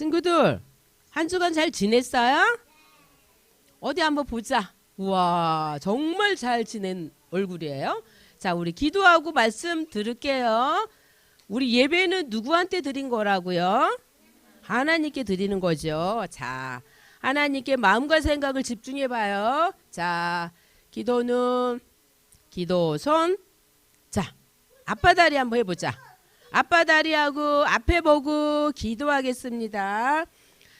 친구들, 한 주간 잘 지냈어요? 어디 한번 보자. 우와, 정말 잘 지낸 얼굴이에요. 자, 우리 기도하고 말씀 들을게요. 우리 예배는 누구한테 드린 거라고요? 하나님께 드리는 거죠. 자, 하나님께 마음과 생각을 집중해 봐요. 자, 기도는 기도 손. 자, 아빠 다리 한번 해보자. 아빠 다리하고 앞에 보고 기도하겠습니다.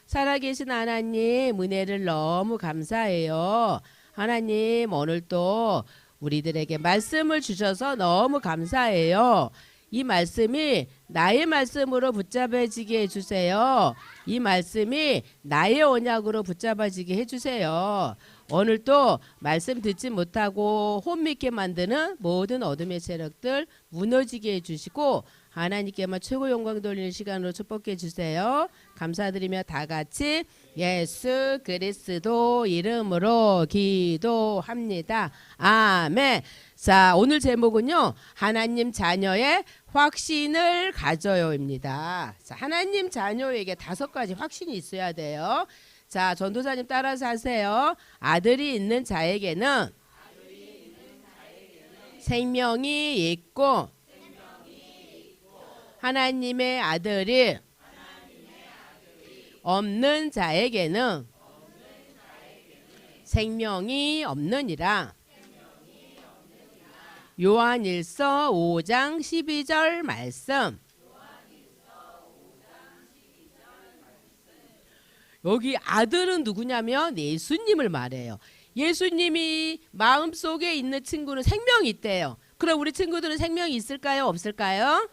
살아계신 하나님, 은혜를 너무 감사해요. 하나님, 오늘 또 우리들에게 말씀을 주셔서 너무 감사해요. 이 말씀이 나의 말씀으로 붙잡아지게 해주세요. 이 말씀이 나의 언약으로 붙잡아지게 해주세요. 오늘 또 말씀 듣지 못하고 혼미게 만드는 모든 어둠의 세력들 무너지게 해주시고 하나님께만 최고 영광 돌리는 시간으로 축복해 주세요. 감사드리며 다 같이 예수 그리스도 이름으로 기도합니다. 아멘. 자, 오늘 제목은요, 하나님 자녀의 확신을 가져요입니다. 자, 하나님 자녀에게 5가지 확신이 있어야 돼요. 자, 전도사님 따라서 하세요. 아들이 있는 자에게는 생명이 있고 하나님의 아들이 없는 자에게는 생명이 없느니라. 요한일서 5장 12절 말씀. 여기 아들은 누구냐면 예수님을 말해요. 예수님이 마음속에 있는 친구는 생명이 있대요. 그럼 우리 친구들은 생명이 있을까요? 없을까요?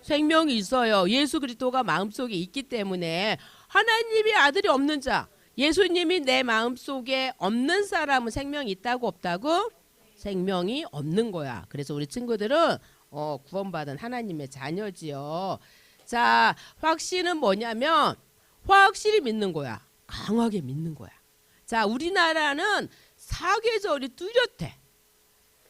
생명이 있어요. 예수 그리스도가 마음속에 있기 때문에 하나님의 아들이 없는 자, 예수님이 내 마음속에 없는 사람은 생명이 있다고 없다고? 생명이 없는 거야. 그래서 우리 친구들은 구원받은 하나님의 자녀지요. 자, 확신은 뭐냐면 확실히 믿는 거야. 강하게 믿는 거야. 자, 우리나라는 사계절이 뚜렷해.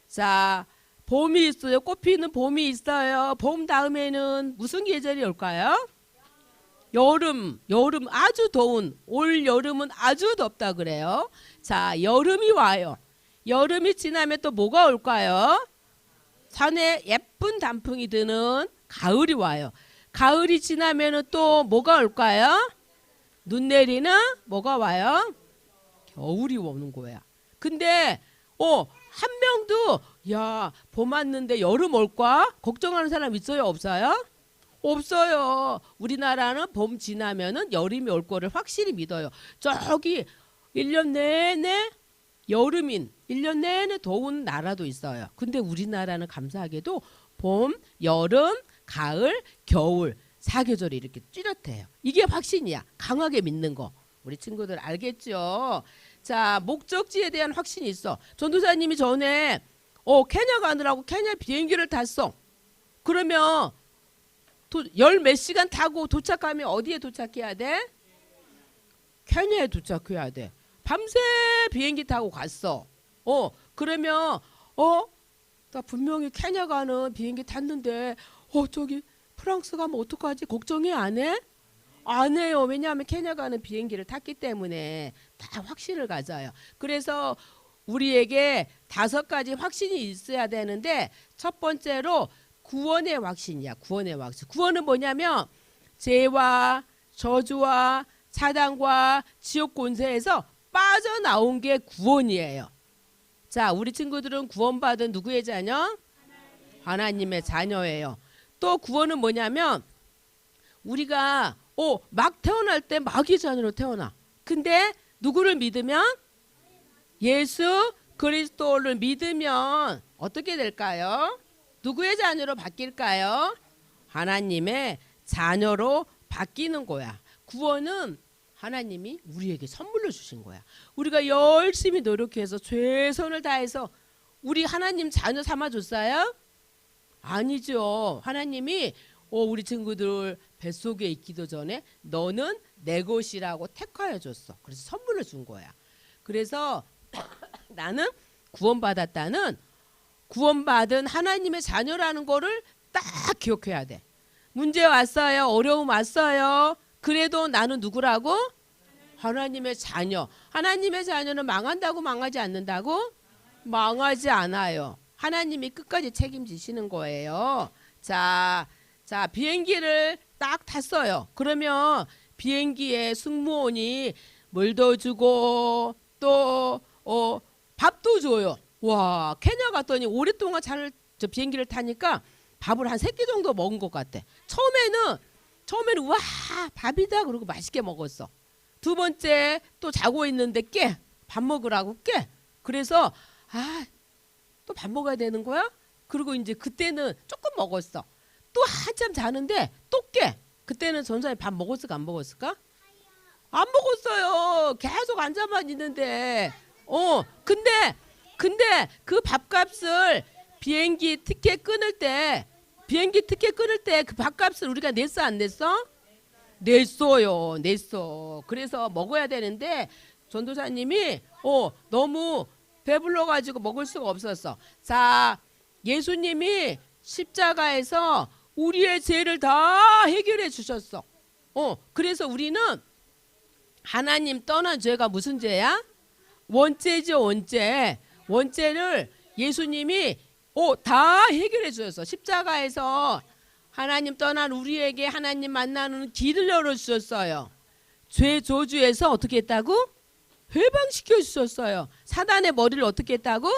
자, 봄이 있어요. 꽃 피는 봄이 있어요. 봄 다음에는 무슨 계절이 올까요? 여름 아주 더운 올 여름은 아주 덥다 그래요. 자, 여름이 와요. 여름이 지나면 또 뭐가 올까요? 산에 예쁜 단풍이 드는 가을이 와요. 가을이 지나면 또 뭐가 올까요? 눈 내리는 뭐가 와요? 겨울이 오는 거야. 근데 한 명도 야, 봄 왔는데 여름 올까? 걱정하는 사람 있어요? 없어요? 없어요. 우리나라는 봄 지나면은 여름이 올 거를 확실히 믿어요. 저기 1년 내내 여름인 1년 내내 더운 나라도 있어요. 근데 우리나라는 감사하게도 봄, 여름, 가을, 겨울 4계절이 이렇게 뚜렷해요. 이게 확신이야. 강하게 믿는 거. 우리 친구들 알겠죠? 자, 목적지에 대한 확신이 있어. 전도사님이 전에 케냐 가느라고 케냐 비행기를 탔어. 그러면 열 몇 시간 타고 도착하면 어디에 도착해야 돼? 케냐에 도착해야 돼. 밤새 비행기 타고 갔어. 그러면 나 분명히 케냐 가는 비행기 탔는데 저기 프랑스 가면 어떡하지? 걱정이 안 해? 안 해요. 왜냐하면 케냐 가는 비행기를 탔기 때문에 다 확신을 가져요. 그래서 우리에게 5가지 확신이 있어야 되는데 첫 번째로 구원의 확신이야. 구원의 확신. 구원은 뭐냐면 죄와 저주와 사단과 지옥 권세에서 빠져나온 게 구원이에요. 자, 우리 친구들은 구원받은 누구의 자녀? 하나님의 자녀예요. 또 구원은 뭐냐면 우리가 막 태어날 때 마귀의 자녀로 태어나. 근데 누구를 믿으면? 예수 그리스도를 믿으면 어떻게 될까요? 누구의 자녀로 바뀔까요? 하나님의 자녀로 바뀌는 거야. 구원은 하나님이 우리에게 선물로 주신 거야. 우리가 열심히 노력해서 최선을 다해서 우리 하나님 자녀 삼아줬어요? 아니죠. 하나님이 우리 친구들 뱃속에 있기도 전에 너는 내 것이라고 택하여 줬어. 그래서 선물을 준 거야. 그래서 나는 구원받았다는 구원받은 하나님의 자녀라는 거를 딱 기억해야 돼. 문제 왔어요. 어려움 왔어요. 그래도 나는 누구라고? 하나님의 자녀. 하나님의 자녀는 망한다고 망하지 않는다고? 망하지 않아요. 하나님이 끝까지 책임지시는 거예요. 자, 비행기를 딱 탔어요. 그러면 비행기에 승무원이 물도 주고 또 밥도 줘요. 와, 케냐 갔더니 오랫동안 저 비행기를 타니까 밥을 한 3끼 정도 먹은 것 같아. 처음에는 와, 밥이다 그러고 맛있게 먹었어. 두 번째 또 자고 있는데 밥 먹으라고 그래서 또 밥 먹어야 되는 거야? 그리고 이제 그때는 조금 먹었어. 또 한참 자는데 또 그때는 전자에 밥 먹었을까 안 먹었을까? 안 먹었어요. 계속 앉아만 있는데. 근데 그 밥값을 비행기 티켓 끊을 때 그 밥값을 우리가 냈어 안 냈어? 냈어. 그래서 먹어야 되는데 전도사님이 너무 배불러 가지고 먹을 수가 없었어. 자, 예수님이 십자가에서 우리의 죄를 다 해결해 주셨어. 그래서 우리는 하나님 떠난 죄가 무슨 죄야? 원죄죠, 원죄. 원죄를 예수님이 다 해결해 주셨어. 십자가에서 하나님 떠난 우리에게 하나님 만나는 길을 열어주셨어요. 죄 저주에서 어떻게 했다고? 해방시켜 주셨어요. 사단의 머리를 어떻게 했다고?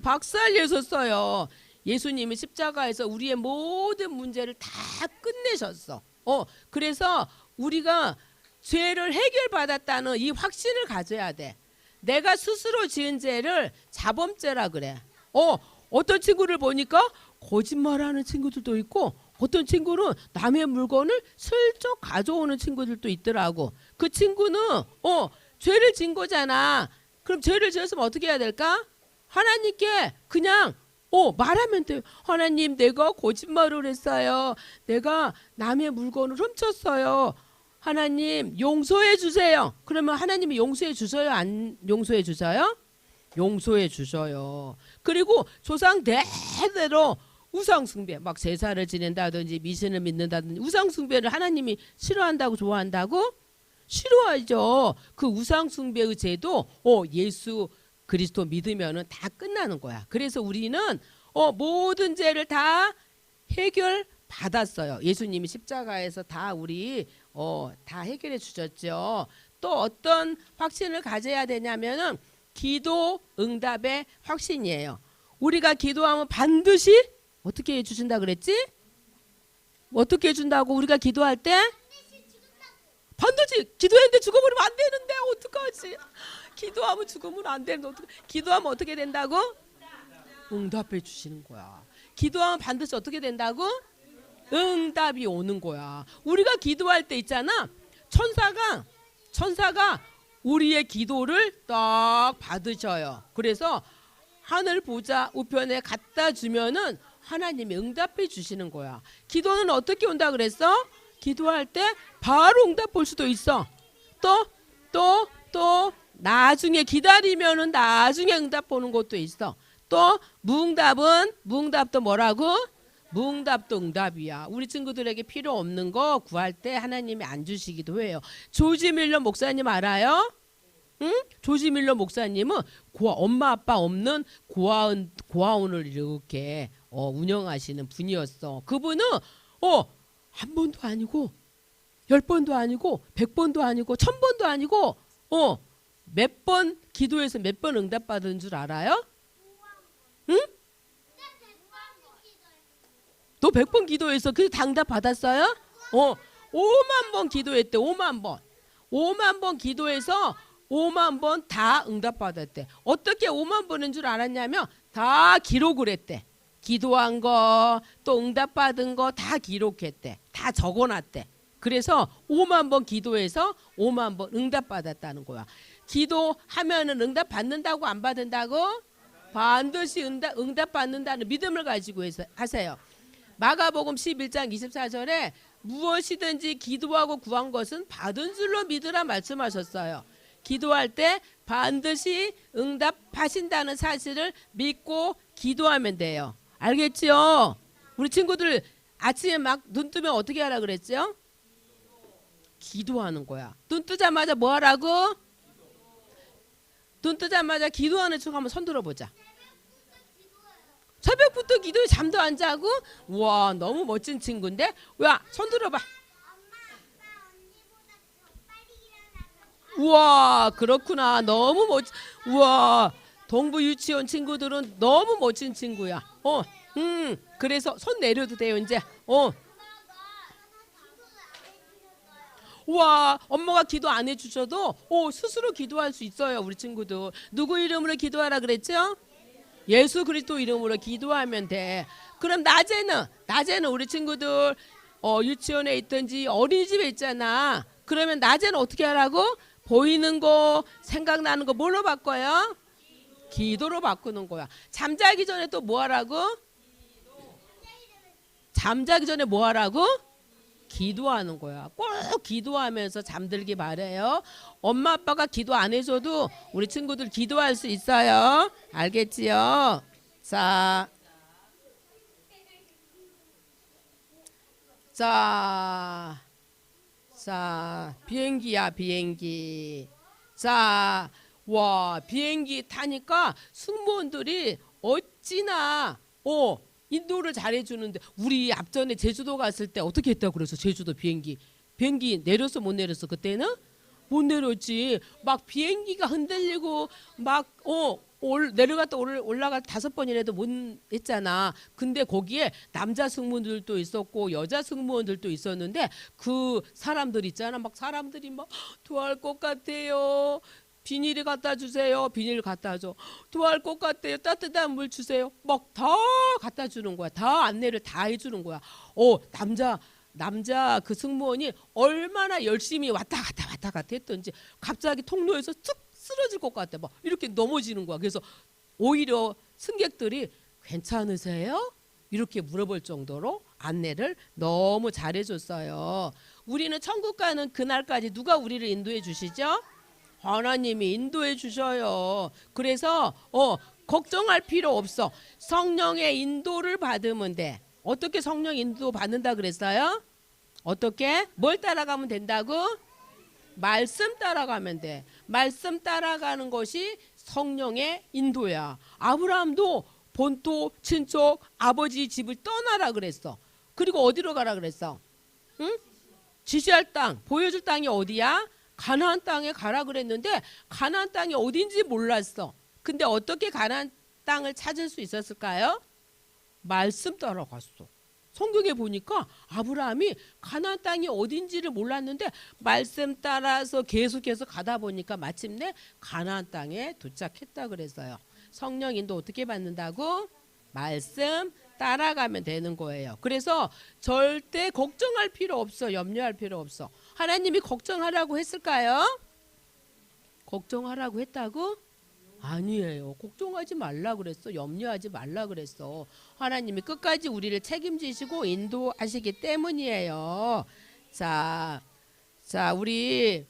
박살내셨어요. 예수님이 십자가에서 우리의 모든 문제를 다 끝내셨어. 그래서 우리가 죄를 해결받았다는 이 확신을 가져야 돼. 내가 스스로 지은 죄를 자범죄라 그래. 어떤 친구를 보니까 거짓말하는 친구들도 있고 어떤 친구는 남의 물건을 슬쩍 가져오는 친구들도 있더라고. 그 친구는 죄를 진 거잖아. 그럼 죄를 지었으면 어떻게 해야 될까? 하나님께 그냥 말하면 돼요. 하나님, 내가 거짓말을 했어요. 내가 남의 물건을 훔쳤어요. 하나님 용서해 주세요. 그러면 하나님이 용서해 주셔요? 안 용서해 주셔요? 용서해 주셔요. 그리고 조상 대대로 우상숭배, 막 제사를 지낸다든지 미신을 믿는다든지 우상숭배를 하나님이 싫어한다고 좋아한다고? 싫어하죠. 그 우상숭배의 죄도 예수 그리스도 믿으면은 다 끝나는 거야. 그래서 우리는 모든 죄를 다 해결 받았어요. 예수님이 십자가에서 다 우리 다 해결해 주셨죠. 또 어떤 확신을 가져야 되냐면은 기도 응답의 확신이에요. 우리가 기도하면 반드시 어떻게 해주신다 그랬지? 어떻게 해준다고 우리가 기도할 때? 반드시 기도했는데 죽어버리면 안 되는데 어떡하지? 기도하면 죽으면 안 되는데 기도하면 어떻게 된다고? 응답해 주시는 거야. 기도하면 반드시 어떻게 된다고? 응답이 오는 거야. 우리가 기도할 때 있잖아. 천사가 우리의 기도를 딱 받으셔요. 그래서 하늘 보좌 우편에 갖다 주면은 하나님이 응답해 주시는 거야. 기도는 어떻게 온다 그랬어? 기도할 때 바로 응답 볼 수도 있어. 또 나중에 기다리면은 나중에 응답 보는 것도 있어. 또 무응답도 뭐라고? 무응답도 응답이야. 우리 친구들에게 필요 없는 거 구할 때 하나님이 안 주시기도 해요. 조지 밀러 목사님 알아요? 응? 조지 밀러 목사님은 엄마 아빠 없는 고아원을 이렇게 운영하시는 분이었어. 그분은 한 번도 아니고 10번도 아니고 100번도 아니고 1000번도 아니고 몇 번 기도해서 몇 번 응답받은 줄 알아요? 응? 너 100번 기도해서 그 응답 받았어요? 5만 번 기도했대. 5만 번. 5만 번 기도해서 5만 번 다 응답받았대. 어떻게 5만 번인 줄 알았냐면 다 기록을 했대. 기도한 거, 또 응답받은 거 다 기록했대. 다 적어놨대. 그래서 5만 번 기도해서 5만 번 응답받았다는 거야. 기도하면은 응답받는다고 안 받는다고? 반드시 응답받는다는 믿음을 가지고 하세요. 마가복음 11장 24절에 무엇이든지 기도하고 구한 것은 받은 줄로 믿으라 말씀하셨어요. 기도할 때 반드시 응답하신다는 사실을 믿고 기도하면 돼요. 알겠지요? 우리 친구들 아침에 막 눈 뜨면 어떻게 하라 그랬죠? 기도하는 거야. 눈 뜨자마자 뭐 하라고? 눈 뜨자마자 기도하는 척 한번 손 들어보자. 새벽부터 기도해. 잠도 안 자고? 우와, 너무 멋진 친구인데? 야, 손 들어봐. 우와, 그렇구나. 너무 멋. 우와, 동부 유치원 친구들은 너무 멋진 친구야. 그래서 손 내려도 돼요 이제. 우와, 엄마가 기도 안 해주셔도 스스로 기도할 수 있어요. 우리 친구들. 누구 이름으로 기도하라 그랬죠? 예수 그리스도 이름으로 기도하면 돼. 그럼 낮에는 우리 친구들 유치원에 있든지 어린이집에 있잖아. 그러면 낮에는 어떻게 하라고? 보이는 거, 생각나는 거 뭘로 바꿔요? 기도로 바꾸는 거야. 잠자기 전에 또 뭐 하라고? 잠자기 전에 뭐 하라고? 기도하는 거야. 꼭 기도하면서 잠들기 바래요. 엄마 아빠가 기도 안 해줘도 우리 친구들 기도할 수 있어요. 알겠지요? 자, 비행기야, 비행기. 자, 와, 비행기 타니까 승무원들이 어찌나 인도를 잘해주는데, 우리 앞전에 제주도 갔을 때 어떻게 했다고 그래서 제주도 비행기 내렸어 못 내렸어? 그때는 못 내렸지. 막 비행기가 흔들리고 막 내려갔다 올라갔다 5번이라도 못 했잖아. 근데 거기에 남자 승무원들도 있었고 여자 승무원들도 있었는데 그 사람들 있잖아. 막 사람들이 막 토할 것 같아요. 비닐을 갖다 주세요. 비닐 갖다 줘. 토할 것 같아요. 따뜻한 물 주세요. 막 다 갖다 주는 거야. 다 안내를 다 해주는 거야. 남자 그 승무원이 얼마나 열심히 왔다 갔다 했던지 갑자기 통로에서 툭 쓰러질 것 같아. 막 이렇게 넘어지는 거야. 그래서 오히려 승객들이 괜찮으세요? 이렇게 물어볼 정도로 안내를 너무 잘해줬어요. 우리는 천국 가는 그날까지 누가 우리를 인도해 주시죠? 하나님이 인도해 주셔요. 그래서 걱정할 필요 없어. 성령의 인도를 받으면 돼. 어떻게 성령 인도 받는다 그랬어요? 어떻게? 뭘 따라가면 된다고? 말씀 따라가면 돼. 말씀 따라가는 것이 성령의 인도야. 아브라함도 본토 친척 아버지 집을 떠나라 그랬어. 그리고 어디로 가라 그랬어? 응? 지시할 땅, 보여줄 땅이 어디야? 가나안 땅에 가라 그랬는데 가나안 땅이 어딘지 몰랐어. 근데 어떻게 가나안 땅을 찾을 수 있었을까요? 말씀 따라갔어. 성경에 보니까 아브라함이 가나안 땅이 어딘지를 몰랐는데 말씀 따라서 계속해서 가다 보니까 마침내 가나안 땅에 도착했다 그랬어요. 성령 인도 어떻게 받는다고? 말씀 따라가면 되는 거예요. 그래서 절대 걱정할 필요 없어. 염려할 필요 없어. 하나님이 걱정하라고 했을까요? 걱정하라고 했다고? 아니에요. 걱정하지 말라 그랬어. 염려하지 말라 그랬어. 하나님이 끝까지 우리를 책임지시고 인도하시기 때문이에요. 자, 우리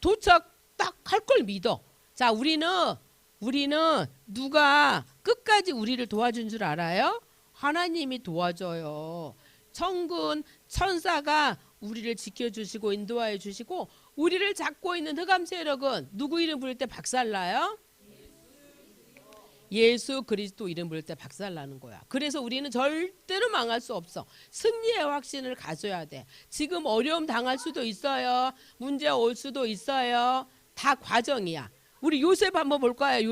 도착 딱 할 걸 믿어. 자, 우리는 누가 끝까지 우리를 도와준 줄 알아요? 하나님이 도와줘요. 천군 천사가 우리를 지켜주시고 인도하여 주시고, 우리를 잡고 있는 흑암 세력은 누구 이름 부를 때 박살나요? 예수 그리스도 이름 부를 때 박살나는 거야. 그래서 우리는 절대로 망할 수 없어. 승리의 확신을 가져야 돼. 지금 어려움 당할 수도 있어요. 문제 올 수도 있어요. 다 과정이야. 우리 요셉 한번 볼까요?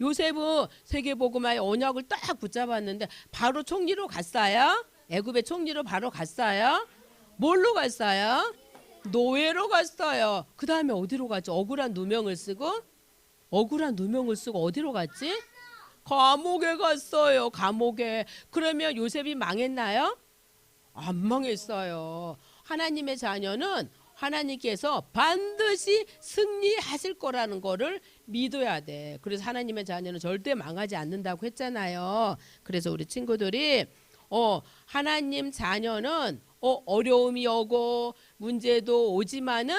요셉은 세계복음화의 언약을 딱 붙잡았는데 바로 총리로 갔어요. 애굽의 총리로 바로 갔어요. 뭘로 갔어요? 노예로 갔어요. 그 다음에 어디로 갔죠? 억울한 누명을 쓰고 어디로 갔지? 감옥에 갔어요. 감옥에. 그러면 요셉이 망했나요? 안 망했어요. 하나님의 자녀는 하나님께서 반드시 승리하실 거라는 거를 믿어야 돼. 그래서 하나님의 자녀는 절대 망하지 않는다고 했잖아요. 그래서 우리 친구들이 하나님 자녀는 어려움이 오고 문제도 오지만은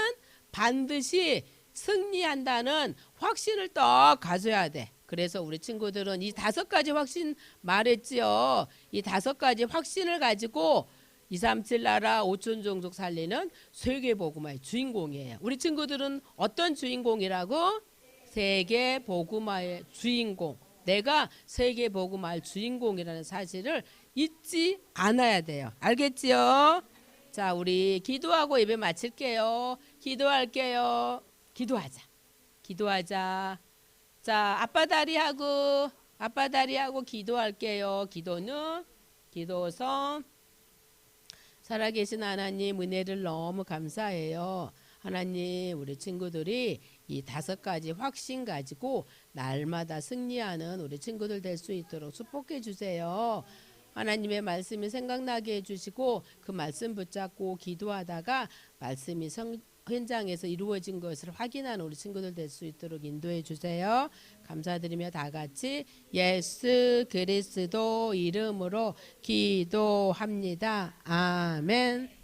반드시 승리한다는 확신을 딱 가져야 돼. 그래서 우리 친구들은 이 5가지 확신 말했지요. 이 5가지 확신을 가지고 237 나라 5천 종족 살리는 세계복음화의 주인공이에요. 우리 친구들은 어떤 주인공이라고? 세계복음화의 주인공. 내가 세계복음화의 주인공이라는 사실을 잊지 않아야 돼요. 알겠지요? 자, 우리 기도하고 예배 마칠게요. 기도할게요. 기도하자. 자, 아빠 다리하고 기도할게요. 기도선. 살아계신 하나님 은혜를 너무 감사해요. 하나님, 우리 친구들이 이 5가지 확신 가지고 날마다 승리하는 우리 친구들 될 수 있도록 축복해 주세요. 하나님의 말씀이 생각나게 해주시고 그 말씀 붙잡고 기도하다가 말씀이 현장에서 이루어진 것을 확인하는 우리 친구들 될 수 있도록 인도해 주세요. 감사드리며 다 같이 예수 그리스도 이름으로 기도합니다. 아멘.